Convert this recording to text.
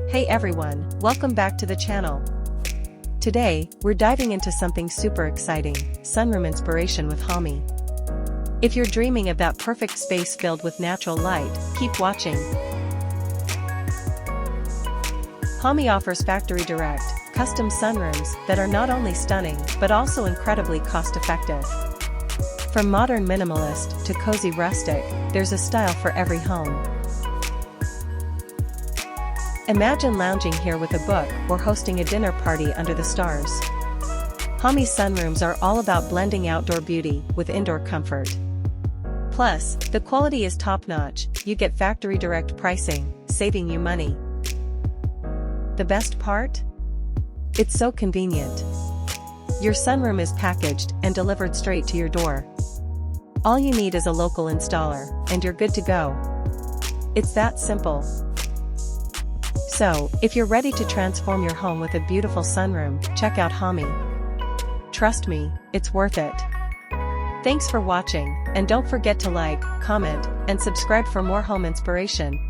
Hey everyone, welcome back to the channel. Today, we're diving into something super exciting, sunroom inspiration with Hommie. If you're dreaming of that perfect space filled with natural light, keep watching. Hommie offers factory direct, custom sunrooms that are not only stunning but also incredibly cost-effective. From modern minimalist to cozy rustic, there's a style for every home. Imagine lounging here with a book or hosting a dinner party under the stars. Hommie sunrooms are all about blending outdoor beauty with indoor comfort. Plus, the quality is top-notch, you get factory direct pricing, saving you money. The best part? It's so convenient. Your sunroom is packaged and delivered straight to your door. All you need is a local installer, and you're good to go. It's that simple. So, if you're ready to transform your home with a beautiful sunroom, check out Hommie. Trust me, it's worth it. Thanks for watching, and don't forget to like, comment, and subscribe for more home inspiration.